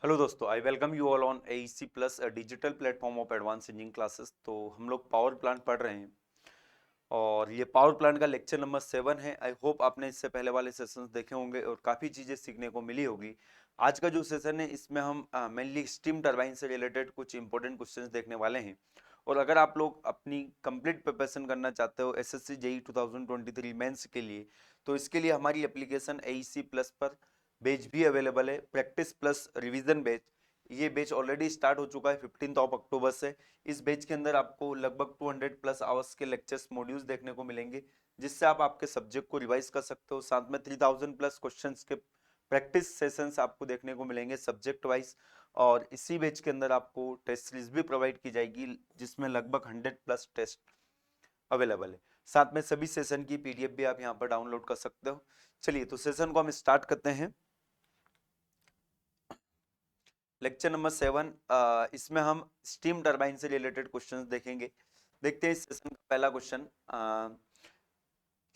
Hello दोस्तों, I welcome you all on AEC plus digital platform of advance engineering classes. तो हम लोग power plant पढ़ रहे हैं और ये पावर प्लांट का लेक्चर नंबर 7 है। आई होप आपने इससे पहले वाले सेशंस देखे होंगे और काफ़ी चीज़ें सीखने को मिली होगी। आज का जो सेशन है इसमें हम मेनली स्टीम टरबाइन से रिलेटेड कुछ इंपॉर्टेंट क्वेश्चंस देखने वाले हैं। और अगर आप लोग अपनी कंप्लीट प्रिपरेशन करना चाहते हो SSC JEE 2023 मेंस के लिए, तो इसके लिए हमारी एप्लीकेशन AEC प्लस पर बैच भी अवेलेबल है, प्रैक्टिस प्लस रिवीजन बैच। ये बैच ऑलरेडी स्टार्ट हो चुका है 15 अक्टूबर से। इस बैच के अंदर आपको लगभग 200 प्लस आवर्स के लेक्चर्स मॉड्यूल्स देखने को मिलेंगे, जिससे आप आपके सब्जेक्ट को रिवाइज कर सकते हो। साथ में 3000 प्लस क्वेश्चंस के प्रैक्टिस सेशंस आपको देखने को मिलेंगे सब्जेक्ट वाइज। और इसी बैच के अंदर आपको टेस्ट सीरीज भी प्रोवाइड की जाएगी, जिसमें लगभग 100 प्लस टेस्ट अवेलेबल है। साथ में सभी सेशन की PDF भी आप यहाँ पर डाउनलोड कर सकते हो। चलिए, तो सेशन को हम स्टार्ट करते हैं। लेक्चर नंबर 7, इसमें हम स्टीम टरबाइन से रिलेटेड क्वेश्चंस देखेंगे। देखते हैं इस सेशन का पहला क्वेश्चन।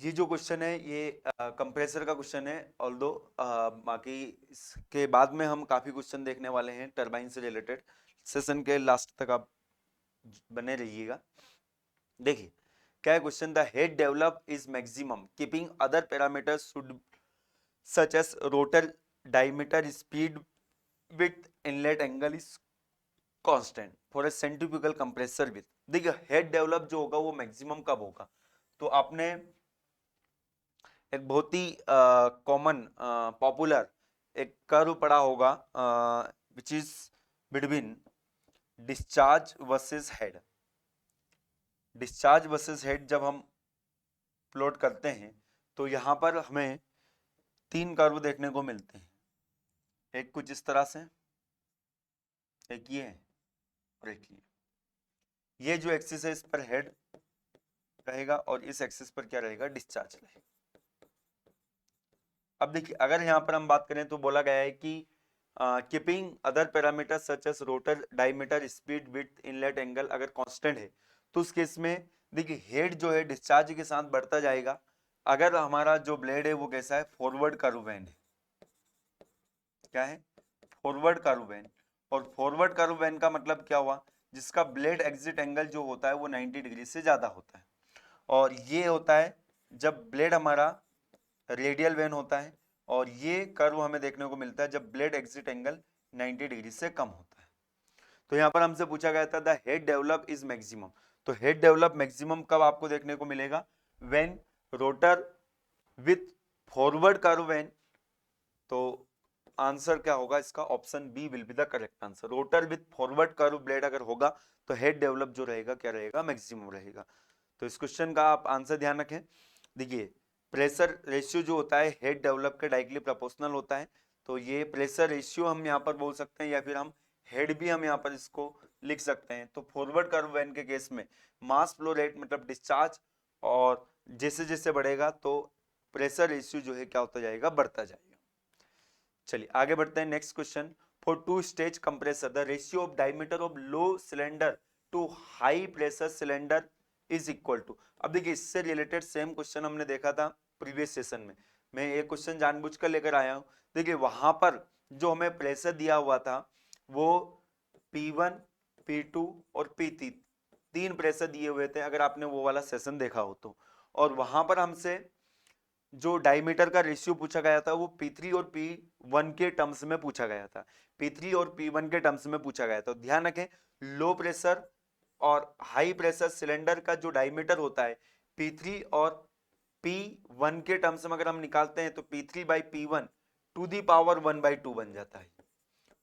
ये जो क्वेश्चन है ये कंप्रेसर का क्वेश्चन है। ऑल्दो बाकी इसके बाद में हम काफी क्वेश्चन देखने वाले हैं टरबाइन से रिलेटेड। सेशन के लास्ट तक आप बने रहिएगा। देखिए क्या है question. The head develop is maximum keeping other parameters should such as rotor diameter speed with inlet angle is constant for a centrifugal compressor with. देखिए हेड डेवलप जो होगा वो मैक्सिमम कब होगा। तो आपने एक बहुत ही कॉमन पॉपुलर एक कर्व पढ़ा होगा, which is between discharge versus head. Discharge versus head जब हम प्लॉट करते हैं तो यहाँ पर हमें तीन कर्व देखने को मिलते हैं। एक कुछ इस तरह से, एक ये है और एक ये जो एक्सिस है इस पर हेड रहेगा और इस एक्सिस पर क्या रहेगा, डिस्चार्ज रहेगा। अब देखिए अगर यहाँ पर हम बात करें तो बोला गया है कि keeping other parameter such as rotor diameter speed width inlet angle अगर कांस्टेंट है, तो उस केस में देखिए हेड जो है डिस्चार्ज के साथ बढ़ता जाएगा। अगर हमारा जो ब्लेड है वो कैसा है, फॉरवर्ड कर्व वेन है। क्या है, फॉरवर्ड कर्व वेन। और फॉरवर्ड कर्व वेन का मतलब क्या हुआ, जिसका ब्लेड एग्जिट एंगल जो होता है वो 90 डिग्री से ज्यादा होता है। और ये होता है जब ब्लेड हमारा रेडियल वेन होता है। और ये कर्व हमें देखने को मिलता है जब ब्लेड एग्जिट एंगल 90 डिग्री से कम होता है। तो यहां पर हमसे पूछा गया था the head develop is maximum. तो हेड डेवलप मैक्सिमम कब आपको देखने को मिलेगा, when rotor with forward curve vane. तो आंसर क्या होगा इसका, option B will be the correct answer. Rotor with forward curve blade अगर होगा तो हेड डेवलप जो रहेगा क्या रहेगा, मैक्सिमम रहेगा। तो इस क्वेश्चन का आप आंसर ध्यान रखें। देखिए प्रेशर रेशियो जो होता है हेड डेवलप के डायरेक्टली प्रोपोर्शनल होता है। तो ये प्रेशर रेशियो हम यहाँ पर बोल सकते हैं, या फिर हम हेड भी हम यहाँ पर इसको लिख सकते हैं। तो फॉरवर्ड कर्व वैन के केस में मास फ्लो रेट मतलब डिस्चार्ज और जैसे जैसे बढ़ेगा तो प्रेशर रेशियो जो है क्या होता जाएगा, बढ़ता जाएगा। चलिए आगे बढ़ते हैं next question. For two stage compressor the ratio of diameter of low cylinder to high pressure cylinder is equal to. अब देखिए इससे रिलेटेड सेम क्वेश्चन हमने देखा था प्रीवियस सेशन में। मैं एक क्वेश्चन जानबूझकर लेकर आया हूं। देखिए वहां पर जो हमें प्रेशर दिया हुआ था वो P1 P2 और P3 तीन प्रेशर दिए हुए थे, अगर आपने वो वाला सेशन देखा हो तो। और वहां पर हमसे जो डायमीटर का रेशियो पूछा गया था वो P3 और P1 के टर्म्स में पूछा गया था। P3 और P1 के टर्म्स में पूछा गया था। तो ध्यान रखें लो प्रेशर और हाई प्रेशर सिलेंडर का जो डायमीटर होता है P3 और P1 के टर्म्स में अगर हम निकालते हैं तो P3/P1 टू दी पावर 1/2 बन जाता है।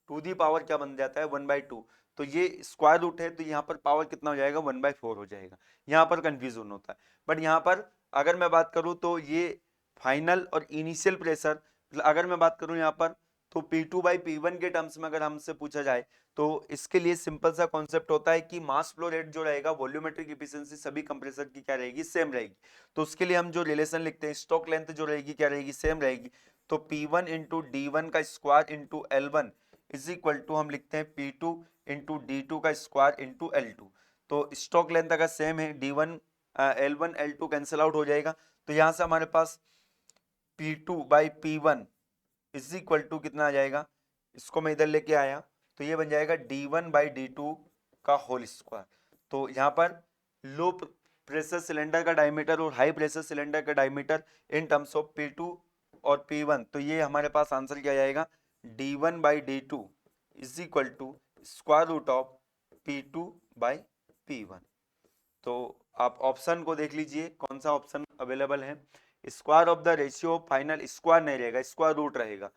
टू दी पावर क्या बन जाता है, 1/2। तो ये स्क्वायर रूट है तो यहाँ पर पावर कितना हो जाएगा, 1/4 हो जाएगा। यहाँ पर कंफ्यूजन होता है। बट यहाँ पर अगर मैं बात करूँ तो ये फाइनल और इनिशियल प्रेशर, अगर मैं बात करूँ यहाँ पर तो P2/P1 के टर्म्स में अगर हमसे पूछा जाए तो इसके लिए सिंपल सा कॉन्सेप्ट होता है कि मास फ्लो रेट जो रहेगा, वॉल्यूमेट्रिक एफिशिएंसी सभी कंप्रेसर की क्या रहेगी, सेम रहेगी। तो उसके लिए हम जो रिलेशन लिखते हैं स्टॉक लेंथ जो रहेगी क्या रहेगी, सेम रहेगी। तो P1 इंटू D1 का square into L1 is equal to हम लिखते हैं P2 इंटू D2 का स्क्वायर इंटू L2। तो स्टॉक लेंथ अगर सेम है D1 L1 L2 cancel out हो जाएगा। तो यहां से हमारे पास P2/P1 इज इक्वल टू कितना आ जाएगा, इसको मैं इधर लेके आया तो ये बन जाएगा d1/d2 का होल स्क्वायर। तो यहाँ पर लो प्रेशर सिलेंडर का डायमीटर और हाई प्रेशर सिलेंडर का diameter in terms of P2 और P1, तो ये हमारे पास आंसर क्या जाएगा, d1/d2 is equal to square root of P2/P1। तो आप ऑप्शन को देख लीजिए कौन सा ऑप्शन अवेलेबल है। Square of the ratio of final, square नहीं रहेगा, स्क्वायर रूट रहेगा।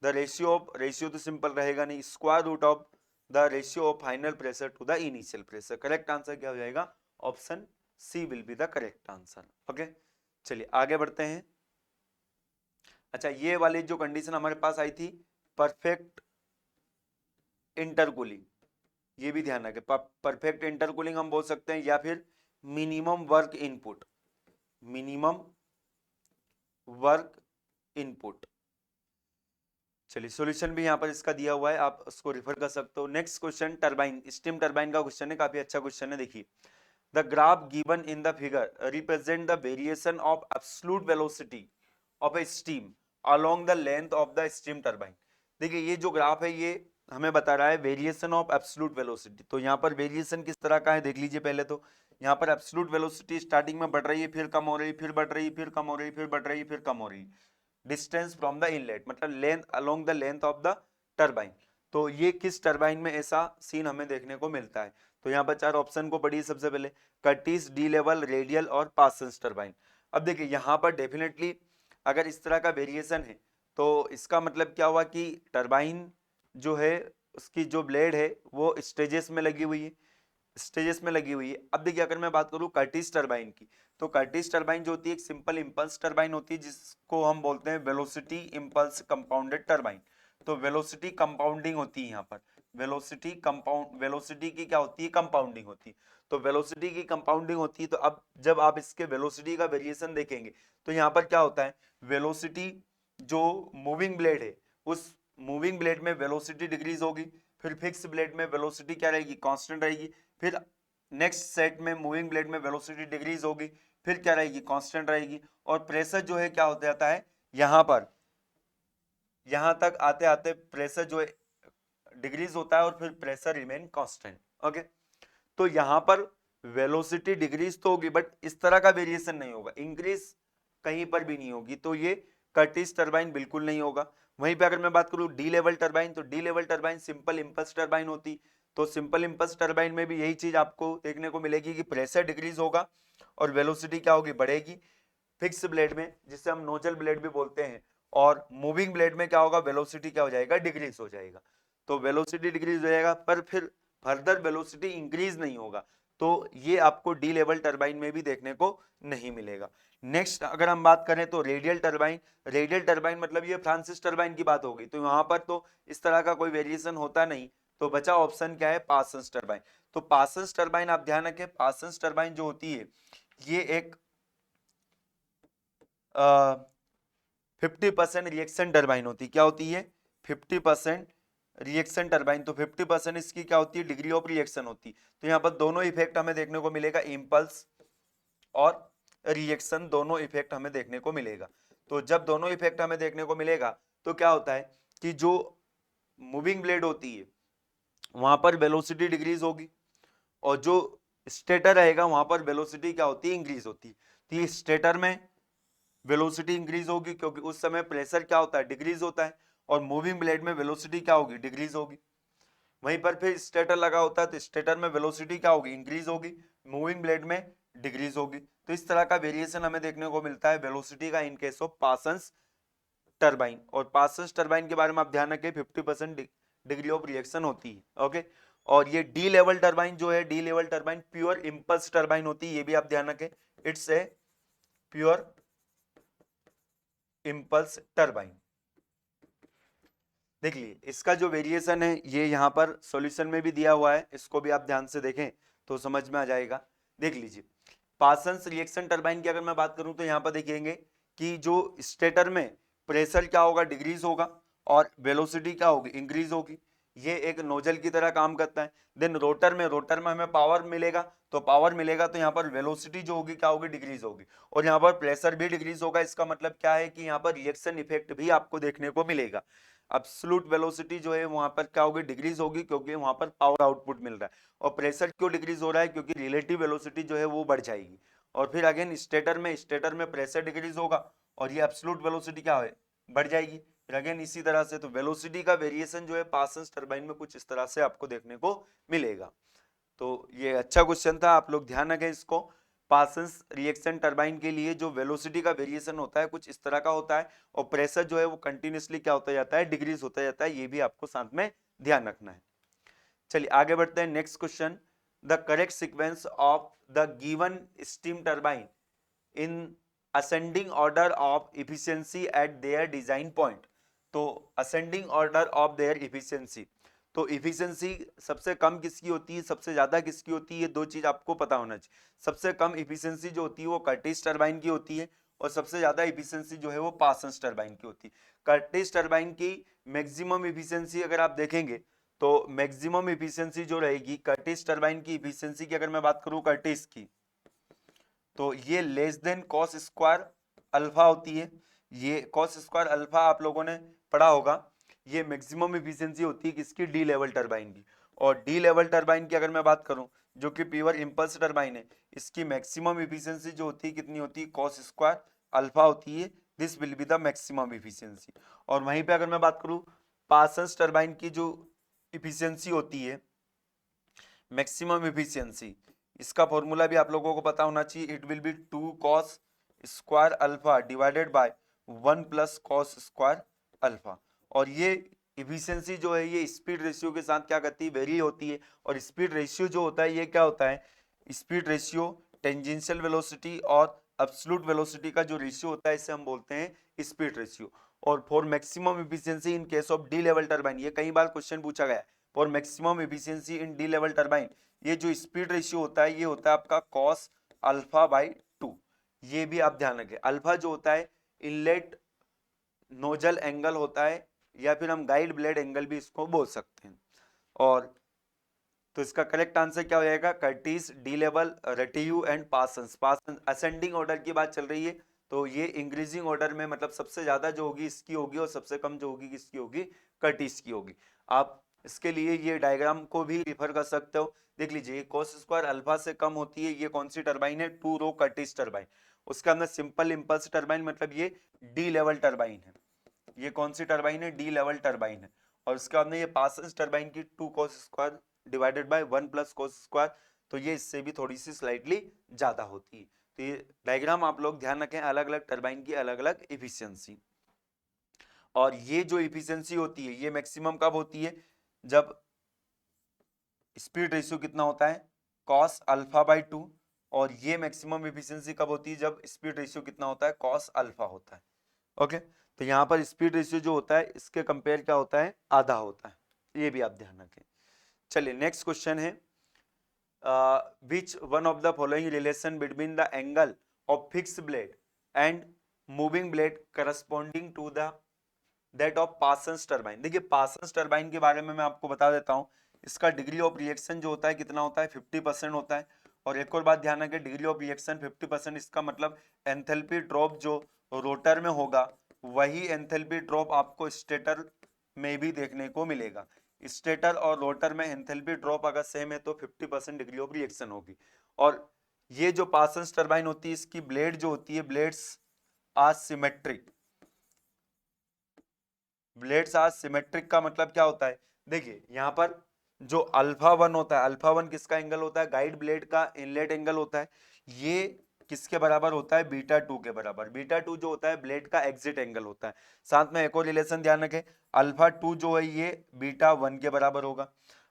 द रेशियो ऑफ, रेशियो तो सिंपल रहेगा नहीं, square root of the ratio of final pressure to the initial pressure. Correct answer क्या हो जाएगा, option C will be the correct answer. Okay, चलिए आगे बढ़ते हैं। अच्छा, ये वाली जो कंडीशन हमारे पास आई थी, परफेक्ट इंटरकूलिंग, ये भी ध्यान रखें। परफेक्ट इंटरकूलिंग हम बोल सकते हैं, या फिर minimum work input, minimum work input. चलिए सॉल्यूशन भी यहाँ पर इसका दिया हुआ है, आप उसको रिफर कर सकते हो। Next question, turbine, steam turbine का क्वेश्चन है, काफी अच्छा क्वेश्चन है। देखिए, the graph given in the figure represent the variation of absolute velocity of a steam along the length of the steam turbine. देखिए, ये जो ग्राफ है ये हमें बता रहा है वेरिएशन ऑफ एब्सोल्यूट वेलोसिटी। तो यहाँ पर वेरिएशन किस तरह का है देख लीजिए। पहले तो यहाँ पर एब्सोल्यूट वेलोसिटी स्टार्टिंग में बढ़ रही है, फिर कम हो रही है, फिर बढ़ रही है, फिर कम हो रही है, फिर बढ़ रही है, फिर कम हो रही है। डिस्टेंस फ्रॉम द इनलेट, मतलब length along the length of the turbine. तो ये किस टरबाइन में ऐसा सीन हमें देखने को मिलता है। तो यहाँ पर चार ऑप्शन को पढ़िए। सबसे पहले कर्टिस, डी लेवल, रेडियल और पार्सन्स टरबाइन। अब देखिए यहाँ पर डेफिनेटली अगर इस तरह का वेरिएशन है तो इसका मतलब क्या हुआ कि टरबाइन जो है उसकी जो ब्लेड है वो स्टेजेस में लगी हुई है, स्टेजेस में लगी हुई है। अब देखिए अगर मैं बात करूं कर्टिस टरबाइन की, तो कर्टिस टरबाइन जो होती है एक सिंपल इंपल्स टरबाइन होती है, जिसको हम बोलते हैं वेलोसिटी इंपल्स कंपाउंडेड टरबाइन। तो वेलोसिटी कंपाउंडिंग होती है यहाँ पर, वेलोसिटी कंपाउंड, वेलोसिटी की क्या होती है, कंपाउंडिंग होती है। तो वेलोसिटी की कंपाउंडिंग होती है। तो अब जब आप इसके वेलोसिटी का वेरिएशन देखेंगे तो यहाँ पर क्या होता है, वेलोसिटी जो मूविंग ब्लेड है उस मूविंग ब्लेड में वेलोसिटी डिक्रीज होगी, फिर फिक्स ब्लेड में वेलोसिटी क्या रहेगी, कांस्टेंट रहेगी। फिर नेक्स्ट सेट में मूविंग ब्लेड में वेलोसिटी डिक्रीज होगी, फिर क्या रहेगी, कांस्टेंट रहेगी। और प्रेशर जो है क्या होता जाता है, यहां पर यहां तक आते आते प्रेशर जो है डिक्रीज होता है और फिर प्रेशर रिमेन कांस्टेंट। ओके, तो यहां पर वेलोसिटी डिक्रीज तो होगी बट इस तरह का वेरिएशन नहीं होगा, इंक्रीज कहीं पर भी नहीं होगी। तो ये कर्टिस टरबाइन बिल्कुल नहीं होगा। वहीं पे अगर मैं बात करूं डी लेवल टरबाइन, तो D level turbine simple impulse turbine होती। तो सिंपल इंपल्स टरबाइन में भी यही चीज आपको देखने को मिलेगी कि प्रेशर डिक्रीज होगा और वेलोसिटी क्या होगी, बढ़ेगी। फिक्स ब्लेड में, जिसे हम नोजल ब्लेड भी बोलते हैं, और मूविंग ब्लेड में क्या होगा, वेलोसिटी क्या हो जाएगा, डिक्रीज हो जाएगा। तो वेलोसिटी डिक्रीज हो जाएगा पर फिर फर्दर वेलोसिटी इंक्रीज नहीं होगा। तो ये आपको डी लेवल टरबाइन में भी देखने को नहीं मिलेगा। नेक्स्ट अगर हम बात करें तो रेडियल टरबाइन, रेडियल टरबाइन मतलब ये फ्रांसिस टरबाइन की बात होगी। तो यहाँ पर तो इस तरह का कोई वेरिएशन होता नहीं। तो बचा ऑप्शन क्या है, पार्सन्स टरबाइन। तो पार्सन्स टरबाइन आप ध्यान रखें, पार्सन्स टरबाइन जो होती है ये एक 50% रिएक्शन टरबाइन होती। क्या होती है, 50% रिएक्शन टरबाइन। तो 50% इसकी क्या होती है, डिग्री ऑफ रिएक्शन होती। तो यहाँ पर दोनों इफेक्ट हमें देखने को मिलेगा, इंपल्स और रिएक्शन दोनों इफेक्ट हमें देखने को मिलेगा। तो जब दोनों इफेक्ट हमें देखने को मिलेगा तो क्या होता है कि जो मूविंग ब्लेड होती है वहां पर वेलोसिटी डिक्रीज होगी और जो स्टेटर रहेगा वहां पर वेलोसिटी क्या होती है, इंक्रीज होती है। तो ये स्टेटर में वेलोसिटी इंक्रीज होगी क्योंकि उस समय प्रेशर क्या होता है, डिक्रीज होता है, और मूविंग ब्लेड में वेलोसिटी क्या होगी, डिक्रीज होगी। वहीं पर फिर स्टेटर लगा होता है तो स्टेटर में वेलोसिटी क्या होगी, इंक्रीज होगी, मूविंग ब्लेड में डिक्रीज होगी। तो इस तरह का वेरिएशन हमें देखने को मिलता है वेलोसिटी का इन केस ऑफ पार्सन्स टरबाइन। और पार्सन्स टरबाइन के बारे में आप ध्यान रखें, 50% डिग्री ऑफ रिएक्शन होती है। ओके, और ये डी लेवल टरबाइन जो है, D level turbine pure impulse turbine होती है, ये भी आप ध्यान रखें, it's a pure impulse turbine. देख लीजिए इसका जो वेरिएशन है ये यहाँ पर सॉल्यूशन में भी दिया हुआ है, इसको भी आप ध्यान से देखें तो समझ में आ जाएगा। देख लीजिए, पार्सन्स रिएक्शन टरबाइन की अगर मैं बात करूं तो यहाँ पर देखेंगे कि जो स्टेटर में प्रेशर क्या होगा, डिक्रीज होगा, और वेलोसिटी क्या होगी, इंक्रीज होगी। ये एक नोजल की तरह काम करता है। देन रोटर में हमें पावर मिलेगा, तो पावर मिलेगा तो यहाँ पर वेलोसिटी जो होगी क्या होगी, डिक्रीज होगी, और यहाँ पर प्रेशर भी डिक्रीज होगा। इसका मतलब क्या है कि यहाँ पर रिएक्शन इफेक्ट भी आपको देखने को मिलेगा। एब्सोल्यूट वेलोसिटी जो है वहां पर क्या होगी, डिक्रीज होगी, क्योंकि वहां पर पावर आउटपुट मिल रहा है। और प्रेशर क्यों डिक्रीज हो रहा है, क्योंकि रिलेटिव वेलोसिटी जो है वो बढ़ जाएगी। और फिर अगेन स्टेटर में प्रेशर डिक्रीज होगा और ये एब्सोल्यूट वेलोसिटी क्या है, बढ़ जाएगी। फिर अगेन इसी तरह से तो वेलोसिटी का वेरिएशन जो है पार्सन्स टरबाइन में कुछ इस तरह से आपको देखने को मिलेगा। तो ये अच्छा क्वेश्चन था, आप लोग ध्यान रखें इसको। पार्सन्स रिएक्शन टरबाइन के लिए जो वेलोसिटी का वेरिएशन होता है कुछ इस तरह का होता है, और प्रेशर जो है वो कंटिन्यूसली क्या होता जाता है, डिक्रीज होता जाता है। ये भी आपको साथ में ध्यान रखना है। चलिए आगे बढ़ते हैं। Next question, the correct sequence of the given steam turbine in ascending order of efficiency at their design point. तो ascending order of their efficiency, तो इफिशियंसी सबसे कम किसकी होती है, सबसे ज्यादा किसकी होती है, ये दो चीज आपको पता होना चाहिए। सबसे कम इफिशियंसी जो होती है वो कर्टिस टरबाइन की होती है, और सबसे ज्यादा इफिशियंसी जो है वो पार्सन्स टरबाइन की होती है। कर्टिस टरबाइन की मैक्सिमम इफिशियंसी अगर आप देखेंगे तो मैक्सिमम इफिशियंसी जो रहेगी कर्टिस टरबाइन की इफिशियंसी की, अगर मैं बात करूं कर्टिस की, तो ये less than cos square alpha होती है। ये कॉस स्क्वायर अल्फा आप लोगों ने पढ़ा होगा। ये मैक्सिमम इफिशियंसी होती है किसकी, डी लेवल टरबाइन की। और डी लेवल टरबाइन की अगर मैं बात करूं, जो कि प्योर इंपल्स टरबाइन है, इसकी मैक्सिमम इफिशियंसी जो होती है कितनी होती है, कॉस स्क्वायर अल्फा होती है। This will be the maximum efficiency. और वहीं पे अगर मैं बात करूं पार्सन्स टरबाइन की जो इफिशियंसी होती है, मैक्सिमम इफिशियंसी, इसका फॉर्मूला भी आप लोगों को पता होना चाहिए। It will be 2 cos square alpha divided by 1 plus cos square alpha. और ये इफिशियंसी जो है ये स्पीड रेशियो के साथ क्या करती है, वेरी होती है। और स्पीड रेशियो जो होता है ये क्या होता है, स्पीड रेशियो टेंजेंशियल वेलोसिटी और एब्सोल्यूट वेलोसिटी का जो रेशियो होता है इसे हम बोलते हैं स्पीड रेशियो। और for maximum efficiency in case of D level turbine, ये कई बार क्वेश्चन पूछा गया है, for maximum efficiency in D level turbine, ये जो स्पीड रेशियो होता है ये होता है आपका कॉस अल्फा बाई 2। ये भी आप ध्यान रखें। अल्फा जो होता है इनलेट नोजल एंगल होता है, या फिर हम गाइड ब्लेड एंगल भी इसको बोल सकते हैं। और तो इसका करेक्ट आंसर क्या हो जाएगा, Curtis, De Laval, Rateau and Parsons. Parsons ascending order की बात चल रही है, तो ये इंक्रीजिंग ऑर्डर में मतलब सबसे ज्यादा जो होगी इसकी होगी, और सबसे कम जो होगी किसकी होगी, कर्टिस की होगी। आप इसके लिए ये डायग्राम को भी रिफर कर सकते हो। देख लीजिए कॉस स्क्वायर अल्फा से कम होती है, ये कौन सी टरबाइन है, 2 रो कर्टिस टरबाइन। उसके अंदर सिंपल इंपल्स टरबाइन, मतलब ये डी लेवल टरबाइन है। ये कौन सी टरबाइन है, डी लेवल टरबाइन है। और उसके बाद में ये पार्सन्स टरबाइन की 2 cos square divided by 1 plus cos square, तो ये इससे भी थोड़ी सी स्लाइटली ज्यादा होती है। तो ये डायग्राम आप लोग ध्यान रखें, अलग अलग टरबाइन की अलग अलग इफिशियंसी। और ये जो इफिशियंसी होती है ये मैक्सिमम कब होती है, जब स्पीड रेशियो कितना होता है, कॉस अल्फा बाई 2। और ये मैक्सिमम इफिशियंसी कब होती है, जब स्पीड रेशियो कितना होता है, कॉस अल्फा होता है। ओके, तो यहाँ पर स्पीड रेशियो जो होता है इसके कंपेयर क्या होता है, आधा होता है। ये भी आप ध्यान रखें। चलिए नेक्स्ट क्वेश्चन है, which one of the following relation between the angle of fixed blade and moving blade corresponding to the that of Parsons turbine. देखिए पार्सन्स टरबाइन के बारे में मैं आपको बता देता हूं, इसका डिग्री ऑफ रिएक्शन जो होता है कितना होता है, 50% होता है। और एक और बात ध्यान रखें, डिग्री ऑफ रिएक्शन 50%, इसका मतलब एंथैल्पी ड्रॉप जो रोटर में होगा वही एंथैल्पी ड्रॉप आपको स्टेटर में भी देखने को मिलेगा। स्टेटर और रोटर में एंथैल्पी ड्रॉप अगर सेम है तो 50% डिग्री ऑफ रिएक्शन होगी। और ये जो पार्सन्स टरबाइन होती है इसकी ब्लेड जो होती है, blades are symmetric. Blades are symmetric का मतलब क्या होता है, देखिए यहाँ पर जो अल्फा 1 होता है, अल्फा 1 किसका एंगल होता है, गाइड ब्लेड का इनलेट एंगल होता है। ये किसके बराबर होता है, बीटा 2 के बराबर। बीटा 2 जो होता है ब्लेड का एग्जिट एंगल होता है। साथ में एक और रिलेशन ध्यान रखें, अल्फा 2 जो है ये बीटा 1 के बराबर होगा।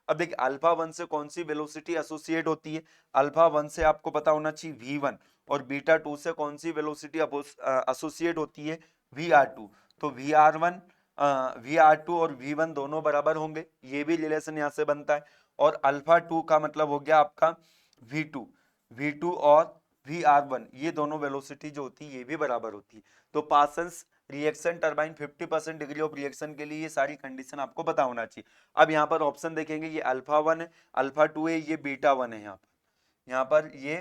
अब देखिए अल्फा 1 से कौन सी वेलोसिटी एसोसिएट होती है, अल्फा 1 से आपको पता होना चाहिए v1, और बीटा 2 से कौन सी वेलोसिटी एसोसिएट होती है, vr2। तो vr1 vr2 और v1 दोनों बराबर होंगे, ये भी रिलेशन यहां से बनता है। और अल्फा 2 का मतलब हो गया आपका v2 और vr1, ये दोनों वेलोसिटी जो होती है ये भी बराबर होती है। तो Parsons reaction turbine 50% degree of reaction के लिए ये सारी कंडीशन आपको पता होना चाहिए। अब यहाँ पर ऑप्शन देखेंगे, ये अल्फा 1 है, अल्फा 2 है, ये बीटा 1 है। यहाँ पर ये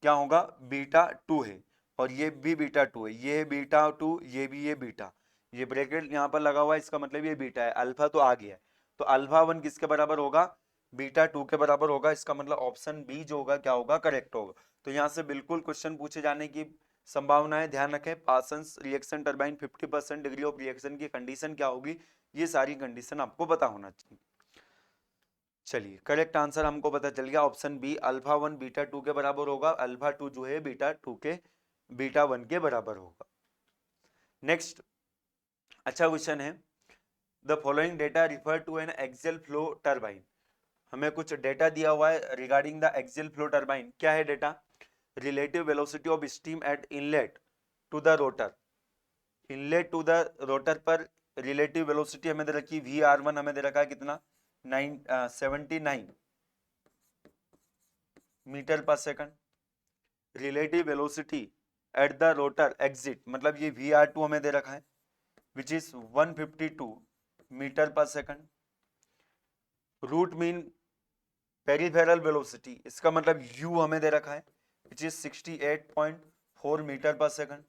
क्या होगा, बीटा 2 है, और ये भी बीटा 2 है, ये बीटा 2, ये भी ये बीटा, ये ब्रैकेट यहाँ पर लगा हुआ है, इसका मतलब ये बीटा है, अल्फा तो आ गया है। तो अल्फा 1 किसके बराबर होगा, बीटा 2 के बराबर होगा। इसका मतलब ऑप्शन बी जो होगा क्या होगा, करेक्ट होगा। तो यहाँ से बिल्कुल क्वेश्चन पूछे जाने की संभावना है। ध्यान रखें, Parsons reaction turbine 50% degree of reaction की कंडीशन क्या होगी, ये सारी कंडीशन आपको पता होना चाहिए। चलिए, करेक्ट आंसर हमको पता चल गया, ऑप्शन बी अल्फा 1 बीटा 2 के बराबर होगा, अल्फा 2 जो है बीटा 2 के बीटा 1 के बराबर होगा। नेक्स्ट अच्छा क्वेश्चन है, the following data refer to an axial flow turbine. हमें कुछ डेटा दिया हुआ है regarding the axial flow turbine. क्या है data, relative velocity of steam at inlet to the rotor. Inlet to the rotor पर रिलेटिव वेलोसिटी हमें दे रखी VR1, हमें दे रखा है कितना 79 metre per second. Relative velocity at the rotor exit, मतलब ये VR2 हमें दे रखा है which is 152 metre per second. Root mean peripheral velocity, इसका मतलब U हमें दे रखा है which is 68.4 metre per second.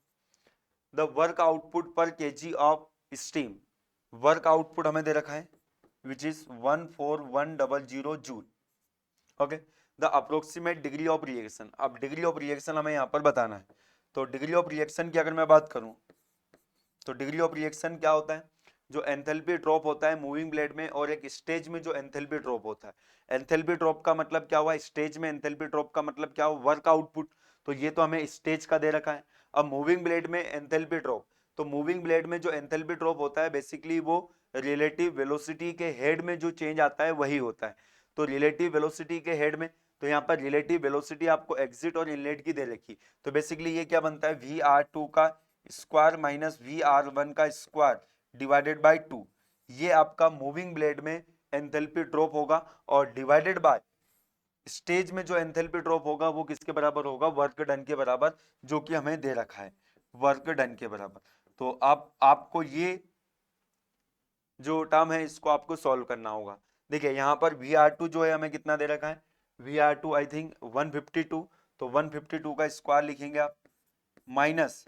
The work output per kg of steam, work output हमें दे रखा है which is 14100 joule. Okay, the approximate degree of reaction, अब डिग्री ऑफ रिएक्शन हमें यहाँ पर बताना है। तो डिग्री ऑफ रिएक्शन की अगर मैं बात करूं, तो डिग्री ऑफ रिएक्शन क्या होता है, जो एंथैल्पी ड्रॉप होता है मूविंग ब्लेड में और एक स्टेज में जो एंथैल्पी ड्रॉप होता है। एंथैल्पी ड्रॉप का मतलब क्या हुआ, स्टेज में एंथैल्पी ड्रॉप का मतलब क्या हुआ, वर्क आउटपुट। तो ये तो हमें स्टेज का दे रखा है। अब मूविंग ब्लेड में एंथैल्पी ड्रॉप, तो मूविंग ब्लेड में जो एंथैल्पी ड्रॉप होता है बेसिकली वो रिलेटिव वेलोसिटी के हेड में जो चेंज आता है वही होता है। तो रिलेटिव वेलोसिटी के हेड में, तो यहाँ पर रिलेटिव वेलोसिटी आपको एग्जिट और इनलेट की दे रखी। तो बेसिकली ये क्या बनता है, VR2 का स्क्वायर माइनस VR1 का स्क्वायर डिवाइडेड बाय 2। ये आपका मूविंग ब्लेड में एंथैल्पी ड्रॉप होगा, और डिवाइडेड बाय स्टेज में जो एंथैल्पी ड्रॉप होगा वो किसके बराबर होगा, वर्क डन के बराबर, जो कि हमें दे रखा है वर्क डन के बराबर। तो आपको ये जो टर्म है इसको आपको सॉल्व करना होगा। देखिए यहाँ पर VR2 जो है हमें कितना दे रखा है, VR2 आई थिंक 152, तो 152 का स्क्वायर लिखेंगे आप, माइनस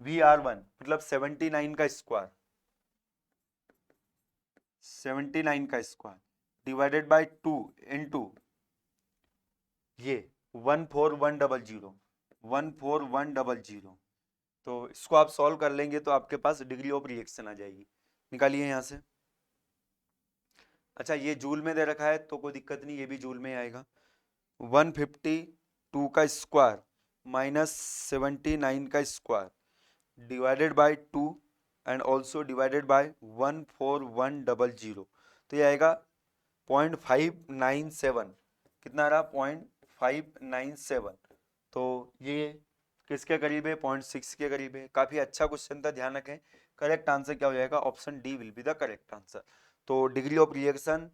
VR1 मतलब 79 का स्क्वायर, 79 का स्क्वायर डिवाइडेड बाय 2 इंटू ये 14100, 14100। तो इसको आप सॉल्व कर लेंगे तो आपके पास डिग्री ऑफ रिएक्शन आ जाएगी। निकालिए यहाँ से। अच्छा, ये जूल में दे रखा है तो कोई दिक्कत नहीं, ये भी जूल में आएगा। 152 का स्क्वायर माइनस 79 का square divided by 2 and also divided by 14100, तो ये आएगा 0.597। कितना आ रहा, 0.597। तो ये किसके करीब है, 0.6 के करीब है। काफी अच्छा क्वेश्चन था, ध्यान रखें। करेक्ट आंसर क्या हो जाएगा, option D will be the correct answer. तो डिग्री ऑफ रिएक्शन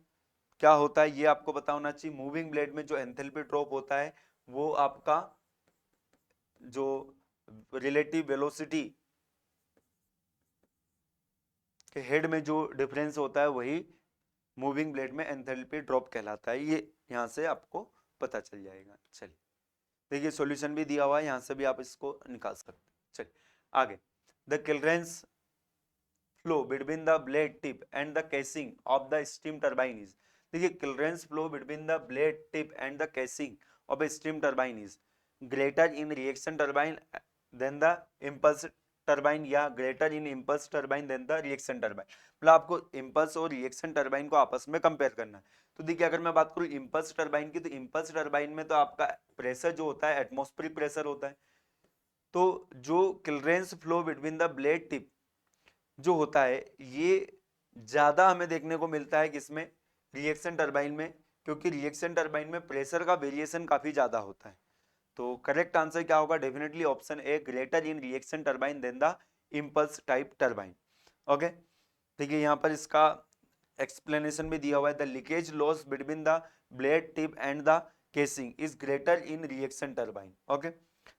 क्या होता है ये आपको पता होना चाहिए। मूविंग ब्लेड में जो एंथैल्पी ड्रॉप होता है वो आपका जो रिलेटिव वेलोसिटी के हेड में जो डिफरेंस होता है वही मूविंग ब्लेड में एंथैल्पी ड्रॉप कहलाता है। ये यहाँ से आपको पता चल जाएगा। चलिए देखिए, सॉल्यूशन भी दिया हुआ है, यहाँ से भी आप इसको निकाल सकते हैं। चलिए आगे, the clearance flow between the blade tip and the casing of the steam turbine is. देखिए, clearance flow between the blade tip and the casing of a steam turbine is greater in reaction turbine than the impulse turbine, या greater in impulse turbine than the reaction turbine. मतलब आपको impulse और reaction turbine को आपस में compare करना है। तो देखिए, अगर मैं बात करूं इम्पल्स टरबाइन की, तो इम्पल्स टरबाइन में तो आपका प्रेशर जो होता है एटमॉस्फेरिक प्रेशर होता है। तो जो clearance flow between the blade tip जो होता है ये ज्यादा हमें देखने को मिलता है किसमें, रिएक्शन टरबाइन में, क्योंकि रिएक्शन टरबाइन में प्रेशर का वेरिएशन काफी ज्यादा होता है। तो करेक्ट आंसर क्या होगा, definitely option A, greater in reaction turbine than the impulse type turbine. Okay, देखिए यहाँ पर इसका एक्सप्लेनेशन भी दिया हुआ है, the leakage loss between the blade tip and the casing is greater in reaction turbine, okay,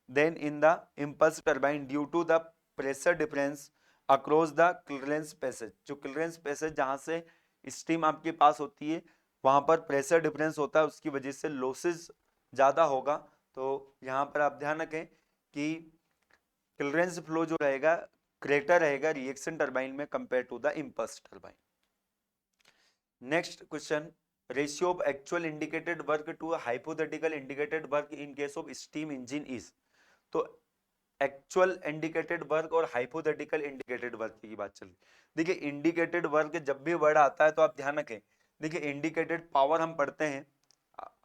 than in the impulse turbine due to the pressure difference across the clearance passage. जो clearance passage जहां से steam आपके पास होती है वहां पर pressure difference होता है, उसकी वजह से लॉसेस ज्यादा होगा। तो यहाँ पर आप ध्यान रखें कि क्लीयरेंस फ्लो जो रहेगा ग्रेटर रहेगा रिएक्शन टरबाइन में compare to the impulse turbine. Next question, ratio of actual indicated work to hypothetical indicated work in case of steam engine is. तो एक्चुअल इंडिकेटेड वर्क और हाइपोथेटिकल इंडिकेटेड वर्क की बात चल रही। देखिए indicated work जब भी वर्ड आता है तो आप ध्यान रखें, देखिए इंडिकेटेड पावर हम पढ़ते हैं,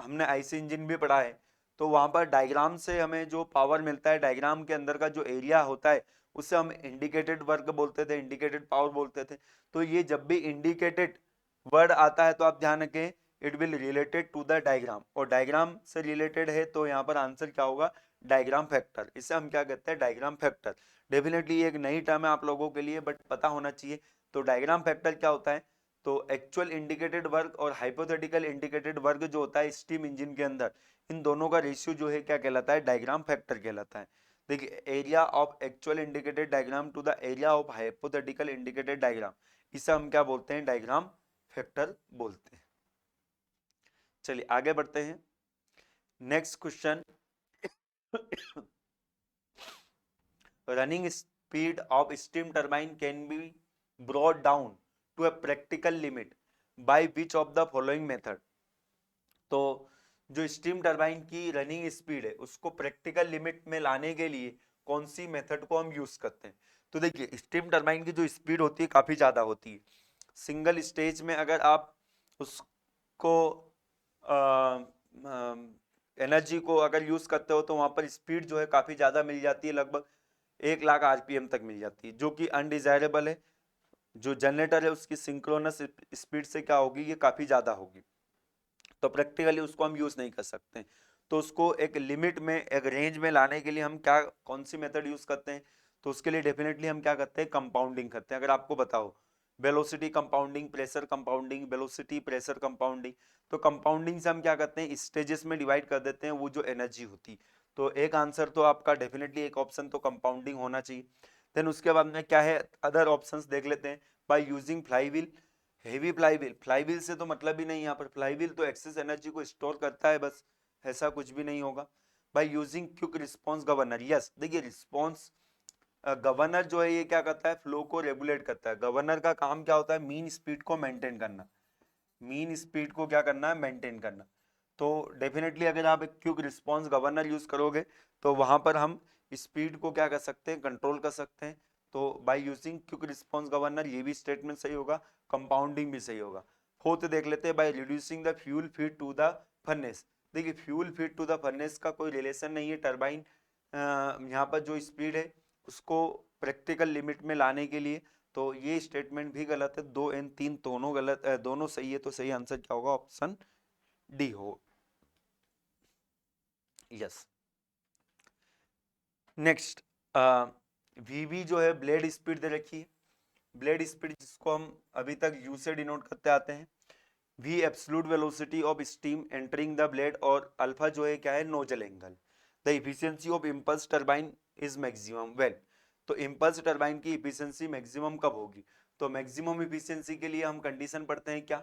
हमने आईसी इंजन भी पढ़ा है, तो वहां पर डायग्राम से हमें जो पावर मिलता है, डायग्राम के अंदर का जो एरिया होता है उससे हम इंडिकेटेड वर्क बोलते थे, इंडिकेटेड पावर बोलते थे। तो ये जब भी इंडिकेटेड वर्ड आता है तो आप ध्यान रखें it will related to the diagram, और डायग्राम से रिलेटेड है तो यहाँ पर आंसर क्या होगा, डायग्राम फैक्टर। इसे हम क्या कहते हैं, डायग्राम फैक्टर। डेफिनेटली एक नई टर्म है आप लोगों के लिए बट पता होना चाहिए। तो डायग्राम फैक्टर क्या होता है, तो एक्चुअल इंडिकेटेड वर्क और हाइपोथेटिकल इंडिकेटेड वर्क जो होता है स्टीम इंजन के अंदर, इन दोनों का रेशियो जो है क्या कहलाता है, डायग्राम फैक्टर कहलाता है। देखिए area of actual indicated diagram to the area of hypothetical indicated diagram, इसे हम क्या बोलते हैं, डायग्राम फैक्टर बोलते हैं। चलिए आगे बढ़ते हैं। Next question, running speed of steam turbine can be brought down to a practical limit by which of the following method। तो जो स्टीम टरबाइन की रनिंग स्पीड है उसको प्रैक्टिकल लिमिट में लाने के लिए कौन सी मेथड को हम यूज करते हैं। तो देखिए स्टीम टरबाइन की जो स्पीड होती है काफी ज्यादा होती है। सिंगल स्टेज में अगर आप उसको एनर्जी को अगर यूज करते हो तो वहां पर स्पीड जो है काफी ज्यादा मिल जाती है, लगभग 1 लाख आरपीएम तक मिल जाती है, जो कि अनडिजायरेबल है। जो जनरेटर है उसकी सिंक्रोनस स्पीड से क्या होगी, ये काफी ज्यादा होगी, तो प्रैक्टिकली उसको हम यूज नहीं कर सकते। तो उसको एक लिमिट में, एक रेंज में लाने के लिए हम क्या, कौन सी मेथड यूज करते हैं, तो उसके लिए डेफिनेटली हम क्या करते हैं, कंपाउंडिंग करते हैं। अगर आपको बताओ velocity compounding, pressure compounding, velocity pressure compounding, तो कंपाउंडिंग से हम क्या करते हैं, स्टेजेस में डिवाइड कर देते हैं वो जो एनर्जी होती। तो एक आंसर तो आपका डेफिनेटली एक ऑप्शन तो कंपाउंडिंग होना चाहिए। देन उसके बाद में क्या है, अदर ऑप्शंस देख लेते हैं। By using flywheel, heavy flywheel, flywheel से तो मतलब ही नहीं, यहाँ पर फ्लाईव्हील तो एक्सेस एनर्जी को स्टोर करता है बस, ऐसा कुछ भी नहीं होगा। By using quick response governor, yes देखिए रिस्पॉन्स गवर्नर जो है ये क्या करता है, फ्लो को रेगुलेट करता है। गवर्नर का काम क्या होता है, मीन स्पीड को मेंटेन करना, मीन स्पीड को क्या करना है, मेंटेन करना। तो डेफिनेटली अगर आप एक क्विक रिस्पॉन्स गवर्नर यूज करोगे तो वहां पर हम स्पीड को क्या कर सकते हैं, कंट्रोल कर सकते हैं। तो by using quick response governor, ये भी स्टेटमेंट सही होगा, कंपाउंडिंग भी सही होगा। फोर्थ देख लेते हैं, by reducing the fuel feed to the furnace. देखिए fuel feed to the furnace का कोई रिलेशन नहीं है टरबाइन, यहाँ पर जो स्पीड है उसको प्रैक्टिकल लिमिट में लाने के लिए। तो ये स्टेटमेंट भी गलत है, 2 और 3 दोनों गलत, दोनों सही है। तो सही आंसर क्या होगा, ऑप्शन डी हो, यस। नेक्स्ट, वीवी जो है ब्लेड स्पीड दे रखी है, ब्लेड स्पीड जिसको हम अभी तक यू से डिनोट करते आते हैं, V absolute velocity of steam entering the blade, और अल्फा जो है क्या है, nozzle angle. The efficiency of impulse turbine is maximum when. तो इम्पल्स टरबाइन की इफिशियंसी मैक्सिमम कब होगी, तो मैक्सिमम इफिशियंसी के लिए हम कंडीशन पढ़ते हैं क्या,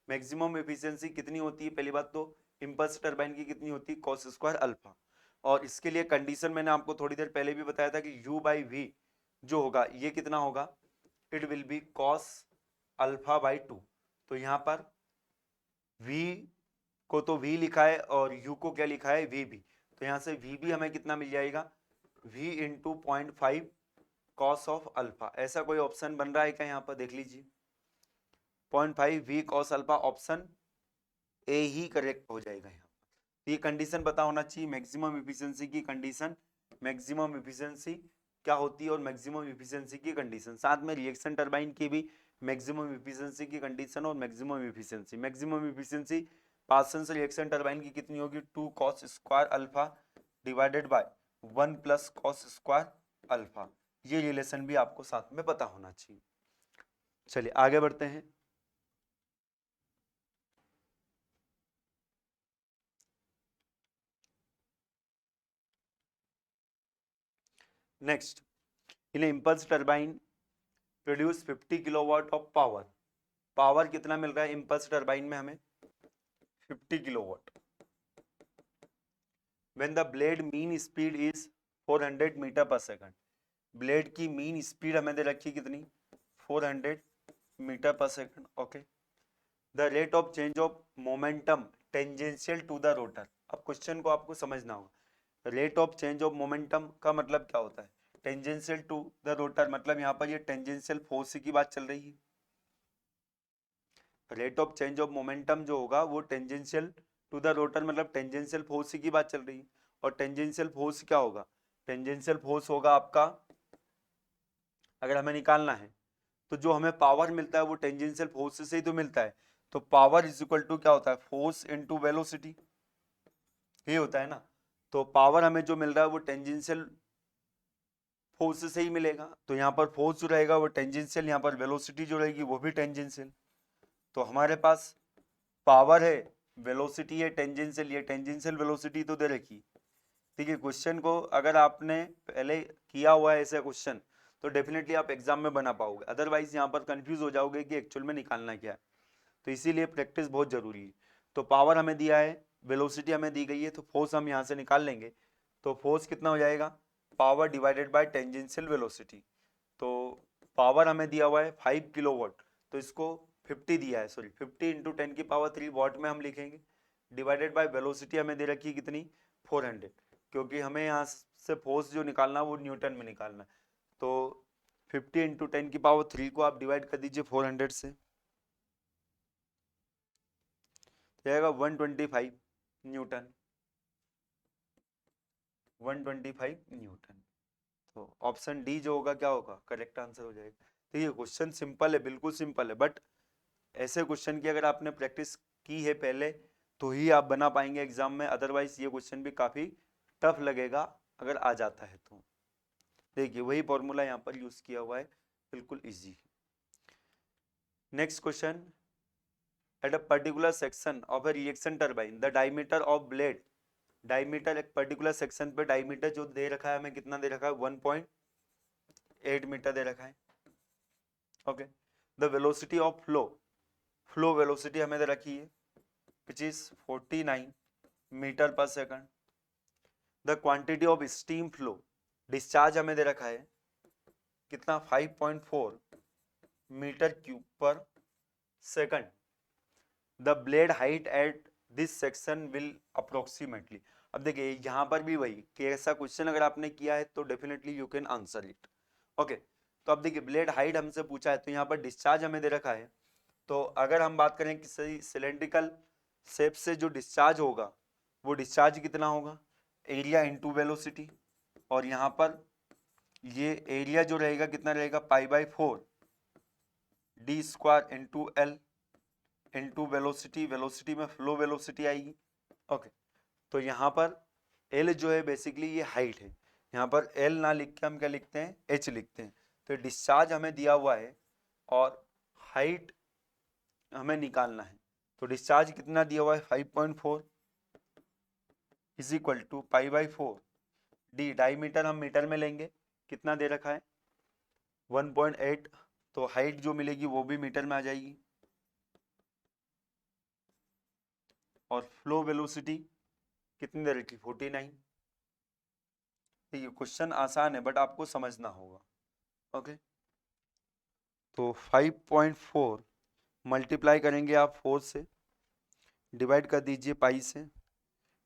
मैक्सिमम इफिशियंसी कितनी होती है, पहली बात तो इम्पल्स टरबाइन की कितनी होती है, कॉस स्क्वायर अल्फा। और इसके लिए कंडीशन मैंने आपको थोड़ी देर पहले भी बताया था कि u बाई वी जो होगा ये कितना होगा, it will be cos alpha by 2। तो यहाँ पर v को तो v लिखा है और u को क्या लिखा है, v भी। तो यहाँ से v भी हमें कितना मिल जाएगा, v into 0.5 cos of alpha. ऐसा कोई ऑप्शन बन रहा है क्या, यहाँ पर देख लीजिए, 0.5 v cos alpha, option A he correct हो जाएगा यहाँ। ये कंडीशन पता होना चाहिए, मैक्सिमम इफिशियंसी की कंडीशन, मैक्सिमम इफिशियंसी क्या होती है और मैक्सिमम इफिशियंसी की कंडीशन, साथ में रिएक्शन टरबाइन की भी मैक्सिमम इफिशियंसी की कंडीशन और maximum efficiency. Maximum efficiency Parson से रिएक्शन टरबाइन की कितनी होगी, 2 cos square alpha divided by 1 plus cos square alpha. ये रिलेशन भी आपको साथ में पता होना चाहिए। चलिए आगे बढ़ते हैं। Next, in impulse turbine produce 50 kilowatt of power. Power कितना मिल रहा है इम्पल्स टर्बाइन में हमें? 50 kilowatt. When the blade mean speed is 400 metre per second. Blade की मीन स्पीड हमें दे रखी कितनी? 400 metre per second. Okay. The rate of change of momentum tangential to the rotor. अब क्वेश्चन को आपको समझना होगा। Rate of change of momentum का मतलब क्या होता है? टेंजेंशियल टू द रोटर मतलब यहाँ पर ये टेंजेंशियल फोर्स की बात चल रही है। Rate of change of momentum जो होगा वो टेंजेंशियल टू द रोटर मतलब टेंजेंशियल फोर्स की बात चल रही है। और टेंजेंशियल फोर्स क्या होगा? टेंजेंशियल फोर्स होगा आपका, अगर हमें निकालना है तो जो हमें पावर मिलता है वो टेंजेंशियल फोर्स से ही तो मिलता है। तो पावर इज इक्वल टू क्या होता है? फोर्स इनटू वेलोसिटी, ये होता है ना। तो पावर हमें जो मिल रहा है वो टेंजेंशियल फोर्स से ही मिलेगा। तो यहाँ पर फोर्स जो रहेगा वो टेंजेंशियल, यहाँ पर वेलोसिटी जो रहेगी वो भी टेंजेंशियल। तो हमारे पास पावर है, वेलोसिटी है, टेंजेंशियल। ये टेंजेंशियल वेलोसिटी तो दे रखी। ठीक है, क्वेश्चन को अगर आपने पहले किया हुआ है ऐसा क्वेश्चन तो डेफिनेटली आप एग्जाम में बना पाओगे, अदरवाइज यहाँ पर कंफ्यूज हो जाओगे कि एक्चुअल में निकालना क्या है। तो इसीलिए प्रैक्टिस बहुत जरूरी है। तो पावर हमें दिया है, वेलोसिटी हमें दी गई है, तो फोर्स हम यहाँ से निकाल लेंगे। तो फोर्स कितना हो जाएगा? Power divided by tangential velocity. तो पावर हमें दिया हुआ है 5 किलोवाट, तो इसको 50 दिया है, सॉरी 50 इंटू 10⁻³ वाट में हम लिखेंगे। डिवाइडेड बाय वेलोसिटी हमें दे रखी है कितनी? 400, क्योंकि हमें यहाँ से फोर्स जो निकालना है वो न्यूटन में निकालना है। तो 50 इंटू 10⁻³ को आप डिवाइड कर दीजिए 400 से, जाएगा 125 न्यूटन। 125 न्यूटन। तो ऑप्शन डी जो होगा क्या होगा? करेक्ट आंसर हो जाएगा। तो ये क्वेश्चन सिंपल है, बिल्कुल सिंपल है, बट ऐसे क्वेश्चन की अगर आपने प्रैक्टिस की है पहले तो ही आप बना पाएंगे एग्जाम में, अदरवाइज ये क्वेश्चन भी काफी टफ लगेगा अगर आ जाता है तो। देखिए वही फॉर्मूला यहाँ पर यूज किया हुआ है, बिल्कुल easy. Next question, at a particular section of a reaction turbine the diameter of blade. Diameter एक पर्टिकुलर सेक्शन पे डायमीटर जो दे रखा है हमें कितना दे रखा है? 1.8 मीटर दे रखा है। Okay. The velocity of flow, flow velocity हमें दे रखी है which is 49 metre per second. The quantity of steam flow, discharge हमें दे रखा है कितना? 5.4 मीटर क्यूब पर second. The blade height at this section will approximately. अब देखिए यहाँ पर भी वही कि ऐसा क्वेश्चन अगर आपने किया है तो definitely you can answer it. Okay. तो अब देखिए ब्लेड हाइट हमसे पूछा है तो यहाँ पर डिस्चार्ज हमें दे रखा है। तो अगर हम बात करें किसी सिलेंड्रिकल शेप से जो डिस्चार्ज होगा वो डिस्चार्ज कितना होगा? Area into velocity. और यहाँ पर ये एरिया जो रहेगा कितना रहेगा? π/4 D square into L into velocity. Velocity में फ्लो वेलोसिटी आएगी। ओके। तो यहाँ पर एल जो है बेसिकली ये हाइट है, यहाँ पर एल ना लिख के हम क्या लिखते हैं? एच लिखते हैं। तो डिस्चार्ज हमें दिया हुआ है और हाइट हमें निकालना है। तो डिस्चार्ज कितना दिया हुआ है? 5.4 is equal to π/4 D. Diameter हम मीटर में लेंगे, कितना दे रखा है? 1.8। तो हाइट जो मिलेगी वो भी मीटर में आ जाएगी। और फ्लो वेलोसिटी कितनी दे रखी? 49। देखिए क्वेश्चन आसान है बट आपको समझना होगा। ओके। तो 5.4 मल्टीप्लाई करेंगे आप 4 से, डिवाइड कर दीजिए पाई से,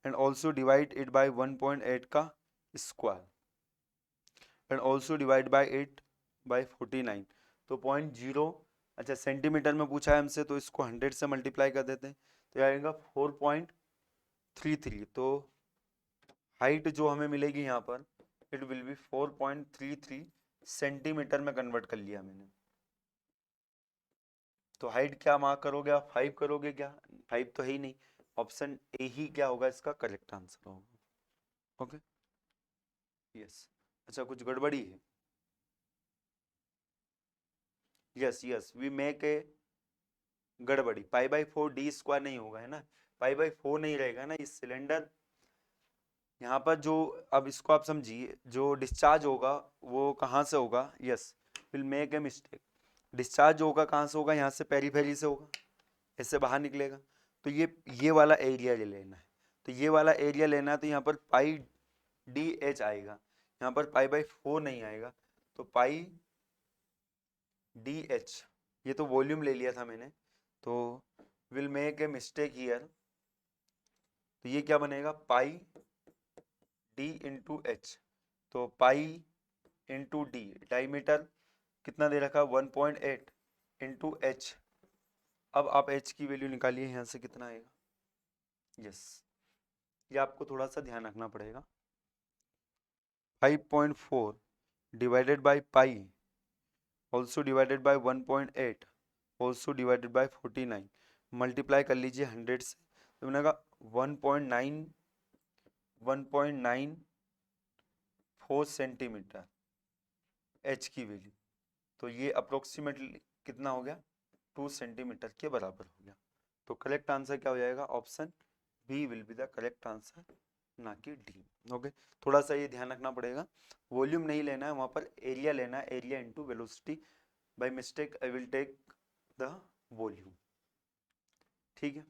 and also divide it by 1.8 का square, and also divide by 8 by 49। तो 0.0, अच्छा सेंटीमीटर में पूछा है हमसे तो इसको 100 से मल्टीप्लाई कर देते हैं तो आएगा 4.33। तो हाइट जो हमें मिलेगी यहाँ पर इट विल बी 4.33 सेंटीमीटर में कन्वर्ट कर लिया मैंने। तो हाइट क्या मार्क करोगे आप? 5 करोगे क्या? 5 तो है ही नहीं, ऑप्शन ए ही क्या होगा इसका करेक्ट आंसर होगा। Okay yes. अच्छा कुछ गड़बड़ी है? Yes yes we make a गड़बड़ी। π/4 डी स्क्वायर नहीं होगा है ना, π/4 नहीं रहेगा ना। इस सिलेंडर यहाँ पर जो, अब इसको आप समझिए, जो डिस्चार्ज होगा वो कहाँ से होगा, yes, will make a mistake, discharge होगा कहाँ से होगा, यहाँ से पेरीफेरी से होगा, ऐसे बाहर निकलेगा। तो ये वाला एरिया ले लेना है, तो ये वाला एरिया लेना है, तो यहाँ पर पाई डी एच आएगा, यहाँ पर पाई बाई 4 नहीं आएगा, तो पाई डी एच, ये तो वॉल्यूम ले लिया था मैंने, तो will make a mistake here, तो ये क्या बनेगा, पाई डी इंटू एच, तो पाई इंटू डी, डायमीटर कितना दे रखा, 1.8 इंटू एच, अब आप एच की वैल्यू निकालिए, यहाँ से कितना आएगा, यस, ये आपको थोड़ा सा ध्यान रखना पड़ेगा, 5.4 divided by pi also divided by 1.8 also divided by 49, multiply कर लीजिए 100 से, तो बनेगा 1.94 सेंटीमीटर एच की वैल्यू, तो ये अप्रोक्सीमेटली कितना हो गया, 2 सेंटीमीटर के बराबर हो गया। तो करेक्ट आंसर क्या हो जाएगा, option B will be the correct answer, ना कि डी। ओके, थोड़ा सा ये ध्यान रखना पड़ेगा, वॉल्यूम नहीं लेना है, वहां पर एरिया लेना है, area into velocity, by mistake I will take the volume. ठीक है,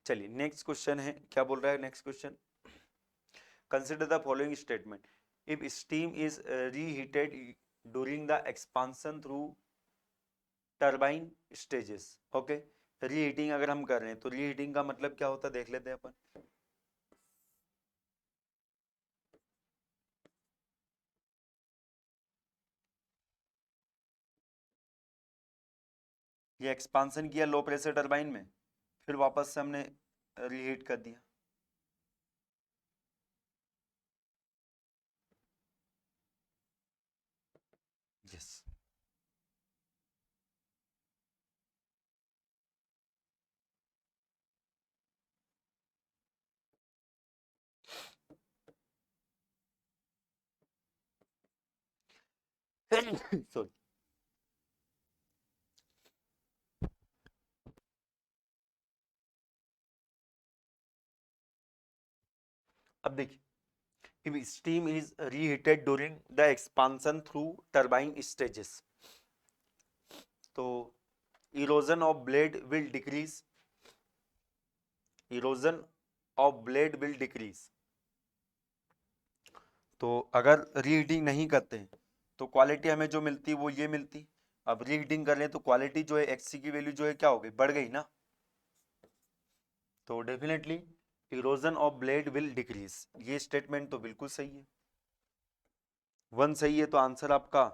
चलिए नेक्स्ट क्वेश्चन है, क्या बोल रहा है next question, consider the following statement, if steam is reheated during the expansion through turbine stages. Okay, reheating अगर हम कर रहे हैं तो रीहीटिंग का मतलब क्या होता है देख लेते हैं अपन। ये एक्सपांशन किया लो प्रेशर टरबाइन में, फिर वापस से हमने रीहीट कर दिया। यस, सॉरी, अब देखिए, if steam is reheated during the expansion through turbine stages, तो erosion of blade will decrease, erosion of blade will decrease, तो अगर रीहीटिंग नहीं करते हैं तो क्वालिटी हमें जो मिलती है वो ये मिलती, अब रीहीटिंग कर रहे हैं तो क्वालिटी जो है एक्सी की वैल्यू जो है क्या हो गई, बढ़ गई ना, तो definitely erosion of blade will decrease, ये स्टेटमेंट तो बिल्कुल सही है, 1 सही है, तो आंसर आपका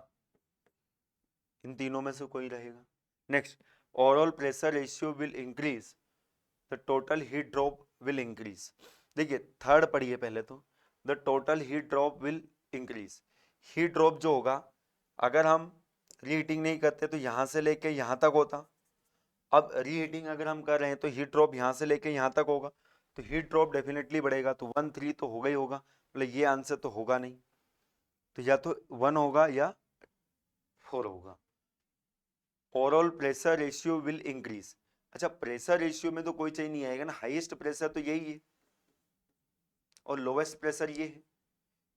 इन तीनों में से कोई रहेगा। Next, overall pressure ratio will increase, the total heat drop will increase, देखिए थर्ड पढ़िए पहले तो, the total heat drop will increase, heat drop जो होगा अगर हम रीहीटिंग नहीं करते तो यहां से लेके यहां तक होता, अब रीहीटिंग अगर हम कर रहे हैं तो हीट ड्रॉप यहां से लेके यहां तक होगा, तो हीट ड्रॉप डेफिनेटली बढ़ेगा, तो 1 3 तो होगा ही होगा, मतलब ये आंसर तो होगा नहीं, तो या तो 1 होगा या 4 होगा। Overall pressure ratio will increase, अच्छा प्रेशर रेशियो में तो कोई चेंज नहीं आएगा ना, हाईएस्ट प्रेशर तो यही है और लोवेस्ट प्रेशर ये है,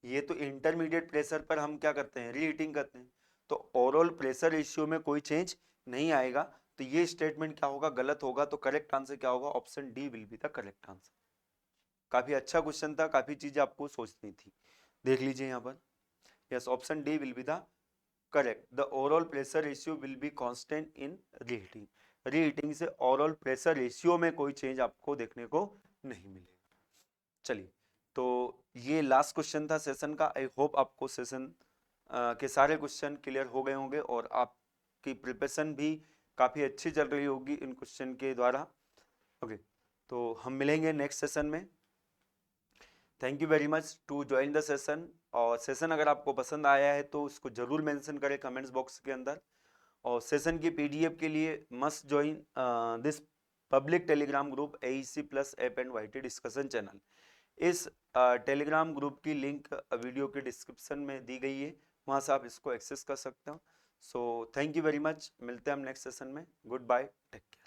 ये तो इंटरमीडिएट प्रेशर पर हम क्या करते हैं, रीहीटिंग करते हैं, तो ओवरऑल प्रेशर रेशियो में कोई चेंज नहीं आएगा, तो ये स्टेटमेंट क्या होगा, गलत होगा, तो करेक्ट आंसर क्या होगा, option D will be the correct answer. काफी अच्छा क्वेश्चन था, काफी चीजें आपको सोचनी थी, देख लीजिए यहाँ पर, yes option D will be the correct, the overall pressure ratio will be constant in reheating, reheating से ओवरऑल प्रेशर रेशियो में कोई चेंज आपको देखने को नहीं मिलेगा। चलिए, तो ये लास्ट क्वेश्चन था सेशन का, आई होप आपको सेशन के सारे क्वेश्चन क्लियर हो गए होंगे और आपकी प्रिपरेशन भी काफ़ी अच्छी चल रही होगी इन क्वेश्चन के द्वारा। ओके, तो हम मिलेंगे नेक्स्ट सेशन में, thank you very much to join the session, और सेशन अगर आपको पसंद आया है तो उसको जरूर मेंशन करें कमेंट्स बॉक्स के अंदर, और सेशन की पीडीएफ के लिए must join this public Telegram group AEC plus app and YT discussion channel, इस टेलीग्राम ग्रुप की लिंक वीडियो के डिस्क्रिप्शन में दी गई है, वहाँ से आप इसको एक्सेस कर सकते हो। So thank you very much, मिलते हैं हम नेक्स्ट सेशन में, गुड बाय, टेक केयर।